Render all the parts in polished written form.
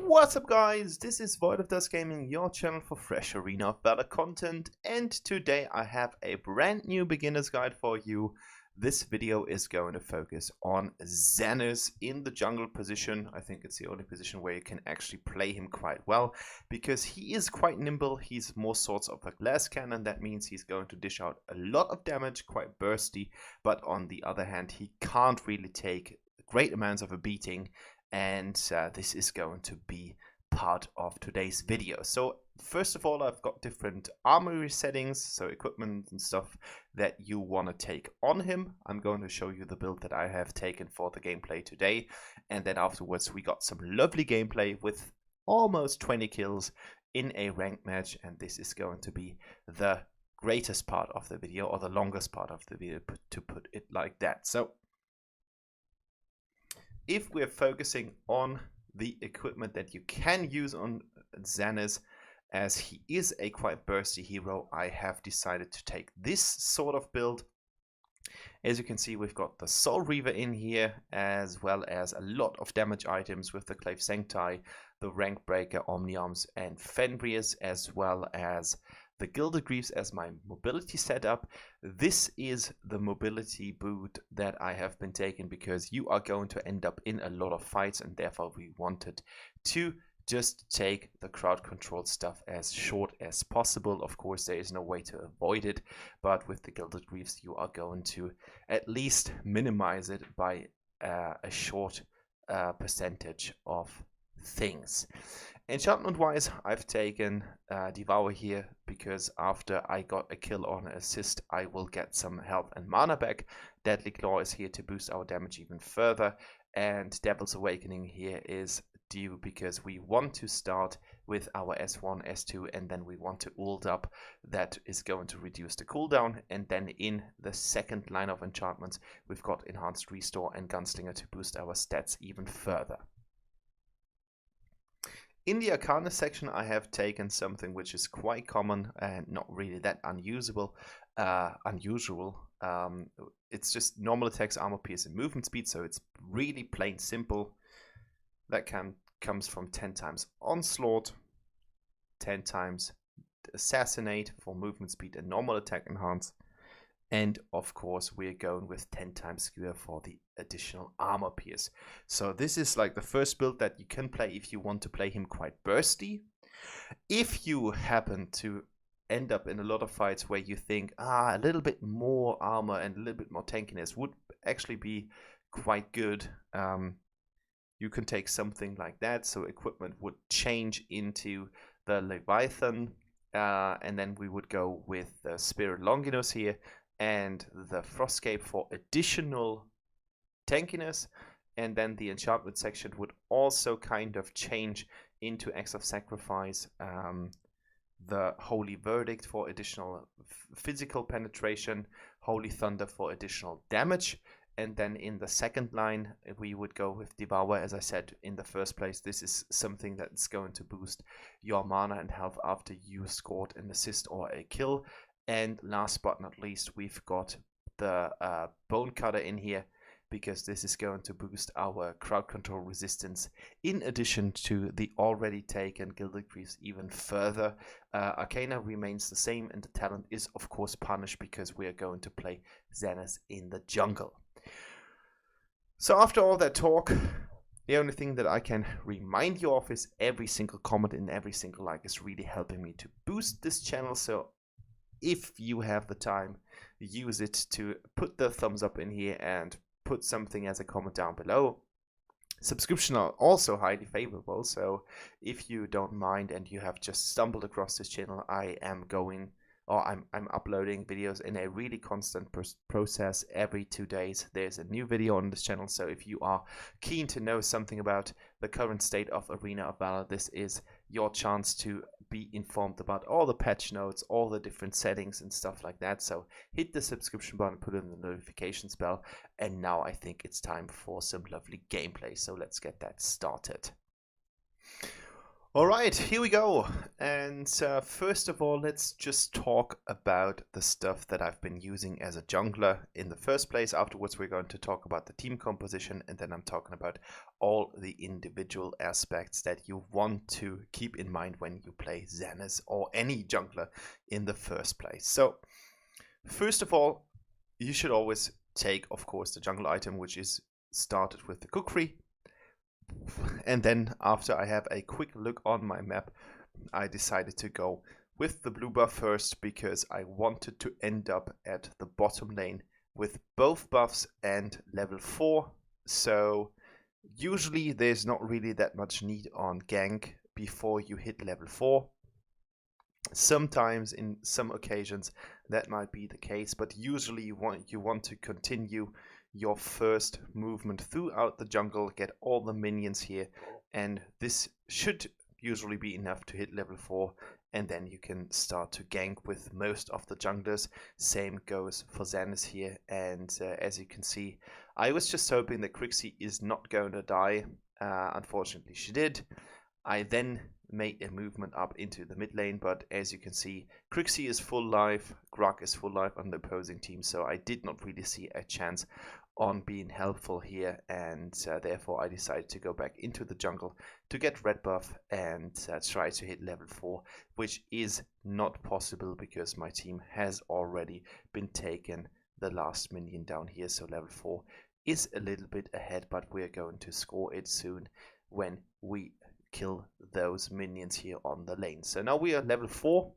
What's up guys, this is Void of Dust Gaming, your channel for fresh Arena of Valor content, and today I have a brand new beginner's guide for you. This video is going to focus on Zanis in the jungle position. I think it's the only position where you can actually play him quite well, because he is quite nimble. He's more sorts of a glass cannon. That means he's going to dish out a lot of damage, quite bursty, but on the other hand he can't really take great amounts of a beating. And this is going to be part of today's video. So first of all, I've got different armory settings, so equipment and stuff that you want to take on him. I'm going to show you the build that I have taken for the gameplay today, and then afterwards we got some lovely gameplay with almost 20 kills in a ranked match, and this is going to be the greatest part of the video, or the longest part of the video, to put it like that. So if we're focusing on the equipment that you can use on Zanis, as he is a quite bursty hero, I have decided to take this sort of build. As you can see, we've got the Soul Reaver in here, as well as a lot of damage items with the Clave Sancti, the Rank Breaker, Omniarms, and Fenris, as well as the Gilded Greaves as my mobility setup. This is the mobility boot that I have been taking because you are going to end up in a lot of fights, and therefore we wanted to just take the crowd control stuff as short as possible. Of course, there is no way to avoid it, but with the Gilded Greaves you are going to at least minimize it by a short percentage of things. Enchantment wise, I've taken Devour here because after I got a kill or an assist, I will get some health and mana back. Deadly Claw is here to boost our damage even further, and Devil's Awakening here is due because we want to start with our S1, S2, and then we want to ult up. That is going to reduce the cooldown, and then in the second line of enchantments, we've got Enhanced Restore and Gunslinger to boost our stats even further. In the Arcana section, I have taken something which is quite common and not really that unusual. It's just normal attacks, armor pierce, and movement speed, so it's really plain simple. That comes from 10 times Onslaught, 10 times Assassinate for movement speed and normal attack enhance, and of course we're going with 10 times Skewer for the additional armor pierce. So this is like the first build that you can play if you want to play him quite bursty. If you happen to end up in a lot of fights where you think a little bit more armor and a little bit more tankiness would actually be quite good, you can take something like that. So equipment would change into the Leviathan, and then we would go with the Spirit Longinus here and the Frostcape for additional tankiness, and then the enchantment section would also kind of change into Acts of Sacrifice, the Holy Verdict for additional physical penetration, Holy Thunder for additional damage, and then in the second line we would go with Devour. As I said in the first place, this is something that's going to boost your mana and health after you scored an assist or a kill. And last but not least, we've got the Bone Cutter in here because this is going to boost our crowd control resistance in addition to the already taken Gilded Greaves even further. Arcana remains the same, and the talent is of course punished because we are going to play Zanis in the jungle. So after all that talk, the only thing that I can remind you of is every single comment and every single like is really helping me to boost this channel. So if you have the time, use it to put the thumbs up in here and put something as a comment down below. Subscription are also highly favorable, so if you don't mind and you have just stumbled across this channel, I'm uploading videos in a really constant process. Every 2 days there's a new video on this channel, so if you are keen to know something about the current state of Arena of Valor, this is your chance to be informed about all the patch notes, all the different settings and stuff like that. So hit the subscription button, put in the notifications bell, and now I think it's time for some lovely gameplay. So let's get that started. All right, here we go. And first of all, let's just talk about the stuff that I've been using as a jungler in the first place. Afterwards, we're going to talk about the team composition, and then I'm talking about all the individual aspects that you want to keep in mind when you play Zanis or any jungler in the first place. So, first of all, you should always take, of course, the jungle item, which is started with the kukri. And then after I have a quick look on my map, I decided to go with the blue buff first because I wanted to end up at the bottom lane with both buffs and level 4. So usually there's not really that much need on gank before you hit level 4. Sometimes in some occasions that might be the case, but usually you want to continue your first movement throughout the jungle, get all the minions here, and this should usually be enough to hit level 4, and then you can start to gank with most of the junglers. Same goes for Zanis here, and as you can see, I was just hoping that Crixie is not going to die. Unfortunately she did. I then made a movement up into the mid lane, but as you can see, Crixie is full life, Grog is full life on the opposing team, so I did not really see a chance on being helpful here, and therefore I decided to go back into the jungle to get red buff and try to hit level 4, which is not possible because my team has already been taken the last minion down here, so level 4 is a little bit ahead, but we're going to score it soon when we kill those minions here on the lane. So now we are level 4,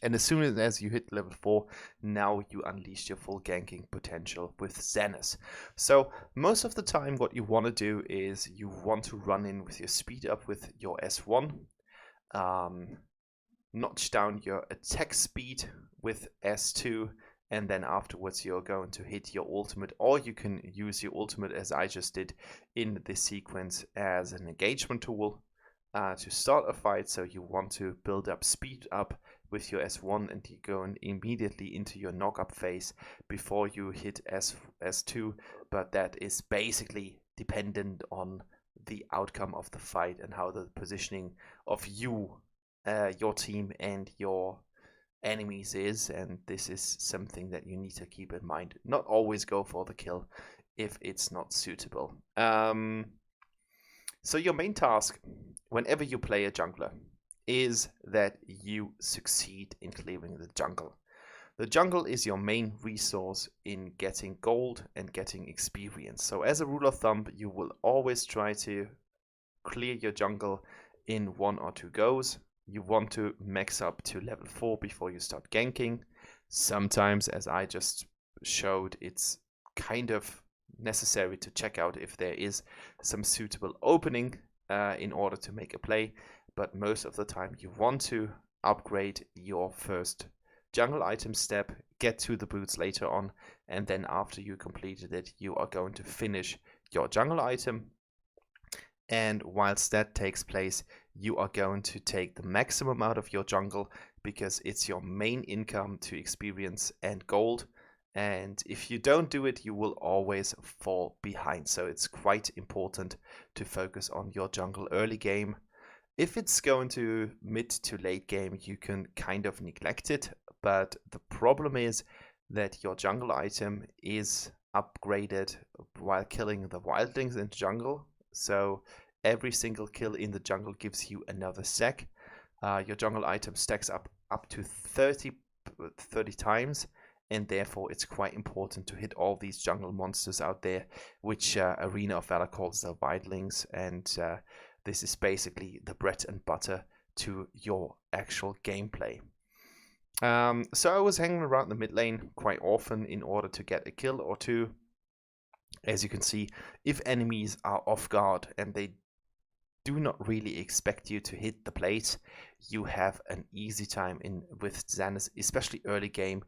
and as soon as you hit level 4, now you unleash your full ganking potential with Zanis. So most of the time what you want to do is you want to run in with your speed up with your S1, notch down your attack speed with S2, and then afterwards you're going to hit your ultimate, or you can use your ultimate as I just did in this sequence as an engagement tool to start a fight. So you want to build up speed up with your S1 and you go immediately into your knock-up phase before you hit S2, but that is basically dependent on the outcome of the fight and how the positioning of you, your team and your enemies is, and this is something that you need to keep in mind. Not always go for the kill if it's not suitable. So your main task whenever you play a jungler is that you succeed in clearing the jungle. The jungle is your main resource in getting gold and getting experience. So as a rule of thumb, you will always try to clear your jungle in 1 or 2 goes. You want to max up to level 4 before you start ganking. Sometimes, as I just showed, it's kind of necessary to check out if there is some suitable opening in order to make a play. But most of the time you want to upgrade your first jungle item step, get to the boots later on, and then after you completed it, you are going to finish your jungle item. And whilst that takes place, you are going to take the maximum out of your jungle because it's your main income to experience and gold. And if you don't do it, you will always fall behind. So it's quite important to focus on your jungle early game. If it's going to mid to late game, you can kind of neglect it. But the problem is that your jungle item is upgraded while killing the wildlings in the jungle. So every single kill in the jungle gives you another sec. Your jungle item stacks up to 30 times, and therefore it's quite important to hit all these jungle monsters out there, which Arena of Valor calls the wildlings, and this is basically the bread and butter to your actual gameplay. So I was hanging around the mid lane quite often in order to get a kill or two. As you can see, if enemies are off guard and they do not really expect you to hit the plate, you have an easy time with Zanis, especially early game,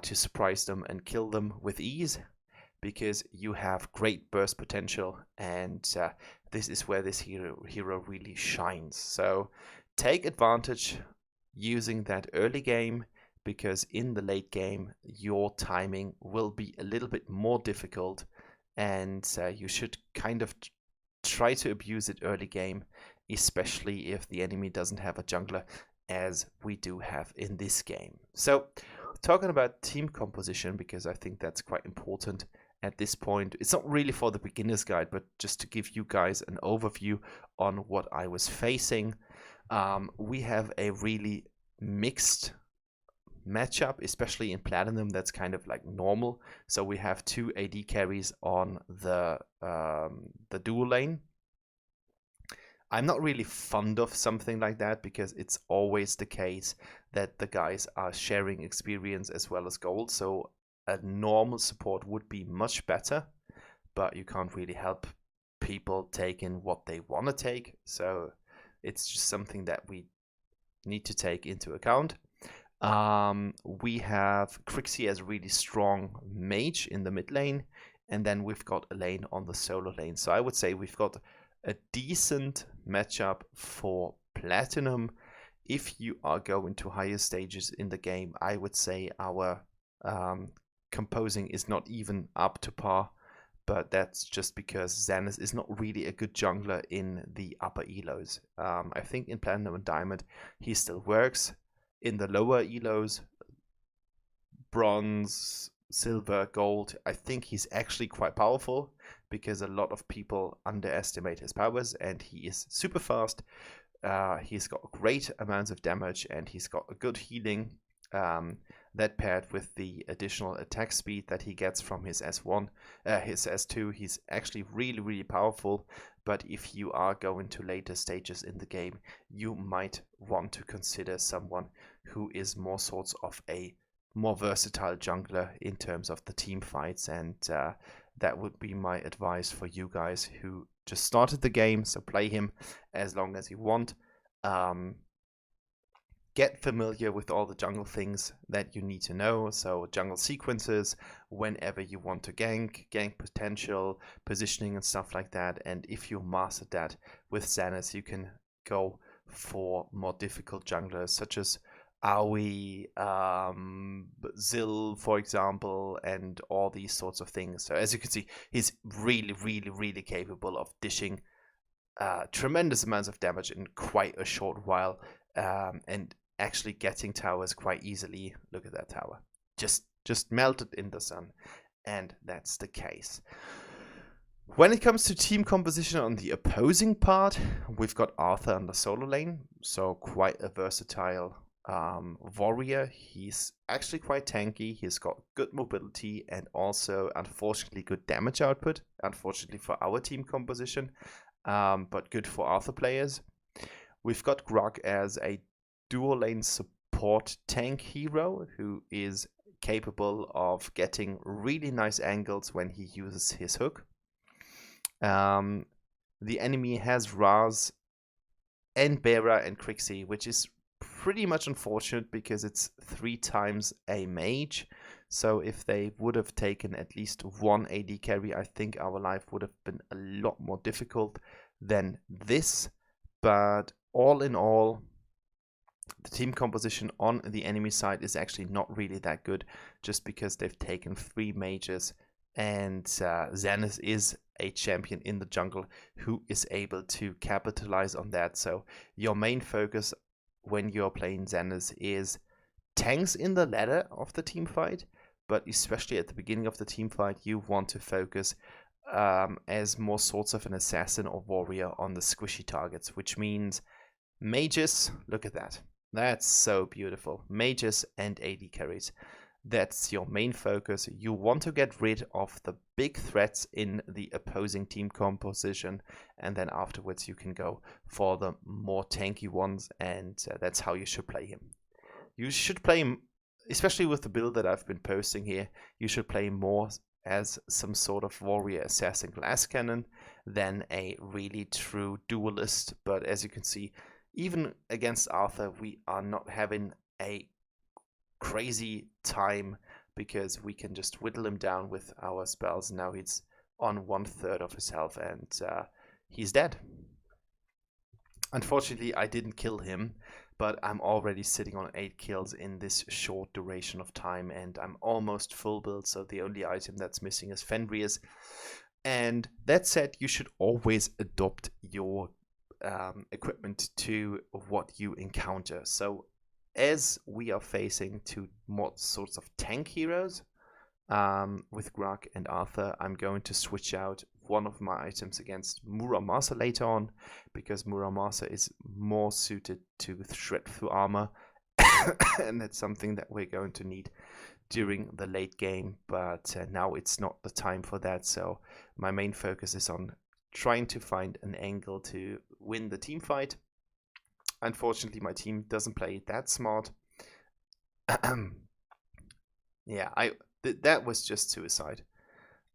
to surprise them and kill them with ease, because you have great burst potential, and this is where this hero really shines. So take advantage using that early game, because in the late game your timing will be a little bit more difficult, and you should kind of try to abuse it early game especially if the enemy doesn't have a jungler, as we do have in this game. So, talking about team composition, because I think that's quite important at this point. It's not really for the beginner's guide, but just to give you guys an overview on what I was facing. We have a really mixed matchup, especially in Platinum. That's kind of like normal. So we have 2 AD carries on the dual lane. I'm not really fond of something like that because it's always the case that the guys are sharing experience as well as gold. So a normal support would be much better, but you can't really help people taking what they want to take. So it's just something that we need to take into account. We have Crixie as a really strong mage in the mid lane, and then we've got a lane on the solo lane. So I would say we've got a decent matchup for Platinum. If you are going to higher stages in the game, I would say our composing is not even up to par, but that's just because Zanis is not really a good jungler in the upper elos. I think in Platinum and Diamond he still works. In the lower elos, bronze, silver, gold, I think he's actually quite powerful because a lot of people underestimate his powers, and he is super fast. He's got great amounts of damage, and he's got a good healing. That paired with the additional attack speed that he gets from his S1, his S2, he's actually really, really powerful. But if you are going to later stages in the game, you might want to consider someone who is more sorts of a more versatile jungler in terms of the team fights, and that would be my advice for you guys who just started the game. So play him as long as you want. Get familiar with all the jungle things that you need to know. So jungle sequences, whenever you want to gank potential, positioning and stuff like that. And if you mastered that with Zanis, you can go for more difficult junglers such as AoV, Zill, for example, and all these sorts of things. So as you can see, he's really, really, really capable of dishing tremendous amounts of damage in quite a short while, and actually getting towers quite easily. Look at that tower, just melted in the sun, and that's the case. When it comes to team composition on the opposing part, we've got Arthur on the solo lane, so quite a versatile warrior. He's actually quite tanky. He's got good mobility and also, unfortunately, good damage output. Unfortunately for our team composition, but good for Arthur players. We've got Grog as a dual lane support tank hero who is capable of getting really nice angles when he uses his hook. The enemy has Raz and Bera and Crixie, which is pretty much unfortunate because it's 3 times a mage. So if they would have taken at least 1 AD carry, I think our life would have been a lot more difficult than this. But all in all, the team composition on the enemy side is actually not really that good, just because they've taken 3 mages, and Zanis is a champion in the jungle who is able to capitalize on that. So your main focus when you're playing Zanis is tanks in the ladder of the team fight, but especially at the beginning of the team fight, you want to focus as more sorts of an assassin or warrior on the squishy targets, which means mages. Look at that. That's so beautiful. Mages and AD carries. That's your main focus. You want to get rid of the big threats in the opposing team composition, and then afterwards you can go for the more tanky ones, and that's how you should play him. You should play him, especially with the build that I've been posting here, you should play him more as some sort of warrior assassin glass cannon than a really true duelist. But as you can see, even against Arthur, we are not having a crazy time because we can just whittle him down with our spells. Now he's on 1/3 of his health, and he's dead. Unfortunately, I didn't kill him, but I'm already sitting on 8 kills in this short duration of time, and I'm almost full build, so the only item that's missing is Fenrir's. And that said, you should always adopt your equipment to what you encounter. So as we are facing two more sorts of tank heroes, with Grug and Arthur, I'm going to switch out one of my items against Muramasa later on, because Muramasa is more suited to shred through armor, and that's something that we're going to need during the late game, but now it's not the time for that, so my main focus is on trying to find an angle to win the team fight. Unfortunately, my team doesn't play that smart. Yeah, that was just suicide.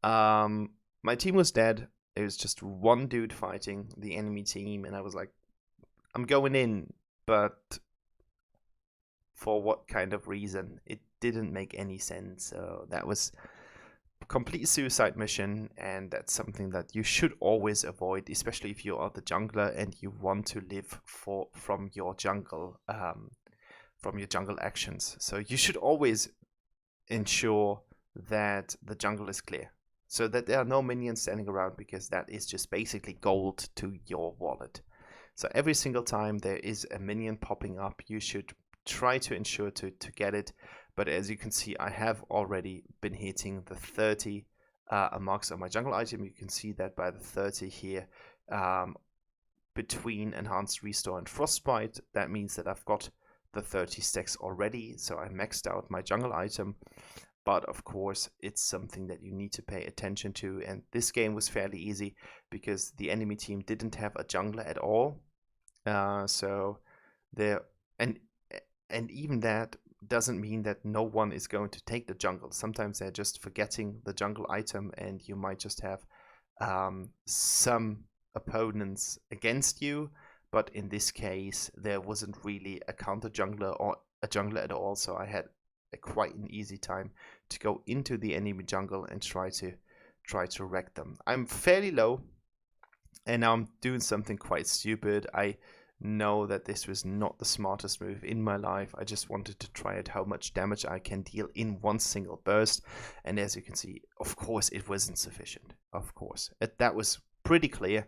My team was dead. It was just one dude fighting the enemy team, and I was like, I'm going in, but for what kind of reason? It didn't make any sense. So that was a complete suicide mission, and that's something that you should always avoid, especially if you are the jungler and you want to live from your jungle actions. So you should always ensure that the jungle is clear, so that there are no minions standing around, because that is just basically gold to your wallet. So every single time there is a minion popping up, you should try to ensure to get it. But as you can see, I have already been hitting the 30 marks on my jungle item. You can see that by the 30 here, between Enhanced Restore and Frostbite. That means that I've got the 30 stacks already, so I maxed out my jungle item. But of course, it's something that you need to pay attention to, and this game was fairly easy because the enemy team didn't have a jungler at all. So there, and even that doesn't mean that no one is going to take the jungle. Sometimes they're just forgetting the jungle item, and you might just have some opponents against you. But in this case, there wasn't really a counter jungler or a jungler at all, so I had quite an easy time to go into the enemy jungle and try to wreck them. I'm fairly low, and now I'm doing something quite stupid. I know that this was not the smartest move in my life. I just wanted to try out how much damage I can deal in one single burst, and as you can see, of course, it wasn't sufficient. Of course, that was pretty clear.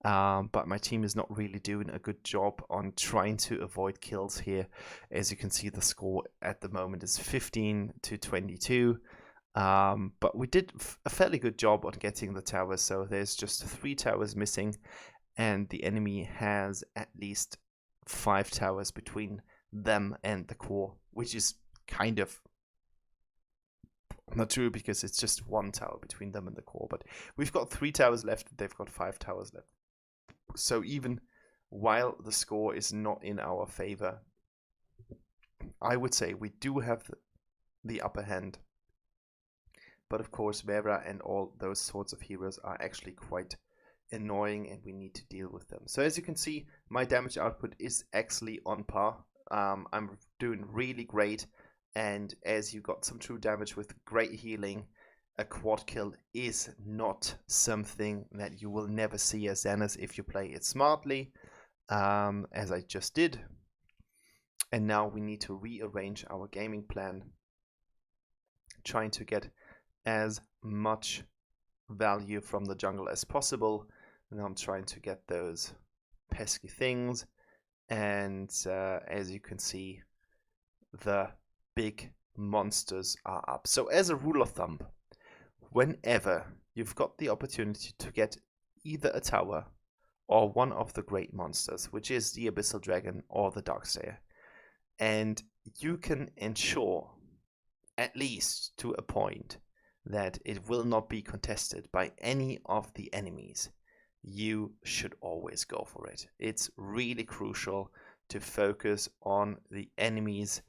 But my team is not really doing a good job on trying to avoid kills here. As you can see, the score at the moment is 15-22. But we did a fairly good job on getting the towers, so there's just 3 towers missing, and the enemy has at least 5 towers between them and the core, which is kind of not true because it's just 1 tower between them and the core. But we've got 3 towers left, they've got 5 towers left. So even while the score is not in our favor, I would say we do have the upper hand. But of course, Vera and all those sorts of heroes are actually quite annoying, and we need to deal with them. So as you can see, my damage output is actually on par. I'm doing really great, and as you got some true damage with great healing, a quad kill is not something that you will never see as Zanis if you play it smartly, as I just did. And now we need to rearrange our gaming plan, trying to get as much value from the jungle as possible. And I'm trying to get those pesky things, and as you can see, the big monsters are up. So as a rule of thumb, whenever you've got the opportunity to get either a tower or one of the great monsters, which is the Abyssal Dragon or the Darkslayer, and you can ensure, at least to a point, that it will not be contested by any of the enemies, you should always go for it. It's really crucial to focus on the enemies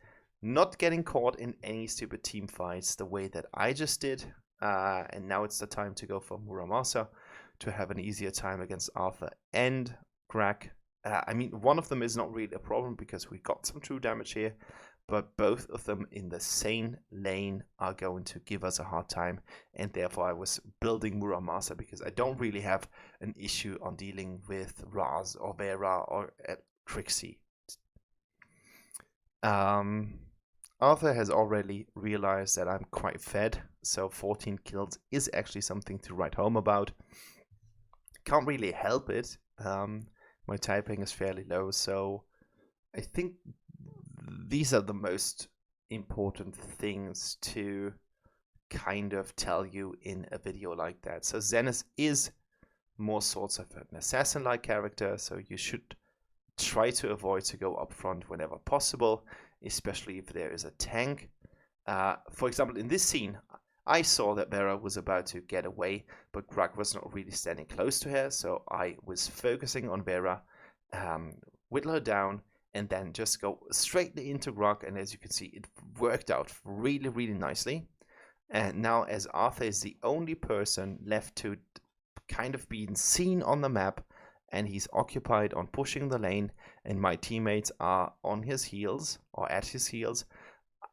not getting caught in any stupid team fights the way that I just did. And now it's the time to go for Muramasa to have an easier time against Arthur and Greg. I mean, one of them is not really a problem because we got some true damage here, but both of them in the same lane are going to give us a hard time, and therefore I was building Muramasa because I don't really have an issue on dealing with Raz or Vera or Trixie. Arthur has already realized that I'm quite fed, so 14 kills is actually something to write home about. Can't really help it, My typing is fairly low, so I think these are the most important things to kind of tell you in a video like that. So Zanis is more sorts of an assassin-like character, so you should try to avoid to go up front whenever possible, especially if there is a tank. For example, in this scene, I saw that Vera was about to get away, but Grug was not really standing close to her, so I was focusing on Vera, whittle her down, and then just go straight into Grug, and as you can see, it worked out really, really nicely. And now, as Arthur is the only person left to kind of being seen on the map, and he's occupied on pushing the lane, and my teammates are on his heels, or at his heels,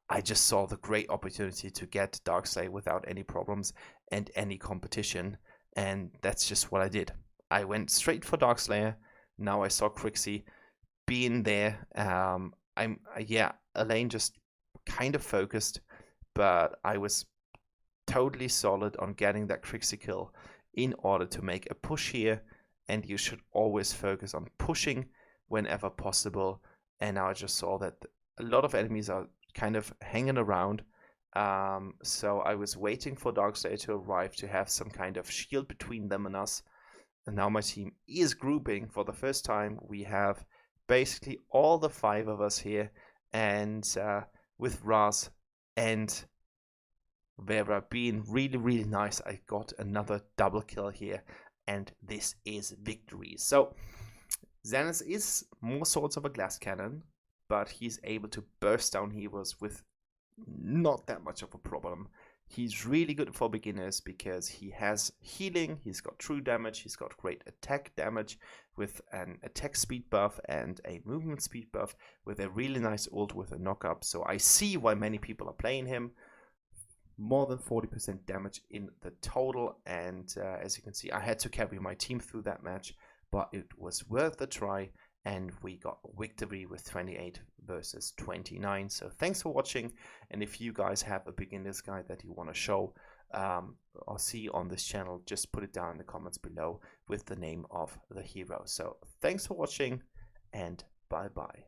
I just saw the great opportunity to get Darkslayer without any problems and any competition, and that's just what I did. I went straight for Darkslayer. Now I saw Crixie being there. Elaine just kind of focused, but I was totally solid on getting that Crixie kill in order to make a push here, and you should always focus on pushing whenever possible. And now I just saw that a lot of enemies are kind of hanging around, so I was waiting for Darkslayer to arrive to have some kind of shield between them and us. And now my team is grouping for the first time. We have basically all the 5 of us here, and with Raz and Vera being really, really nice, I got another double kill here, and this is victory. So Zanis is more sorts of a glass cannon, but he's able to burst down heroes with not that much of a problem. He's really good for beginners because he has healing, he's got true damage, he's got great attack damage with an attack speed buff and a movement speed buff with a really nice ult with a knock-up. So I see why many people are playing him. More than 40% damage in the total, and as you can see, I had to carry my team through that match, but it was worth a try. And we got victory with 28 versus 29. So thanks for watching. And if you guys have a beginner's guide that you want to show or see on this channel, just put it down in the comments below with the name of the hero. So thanks for watching, and bye bye.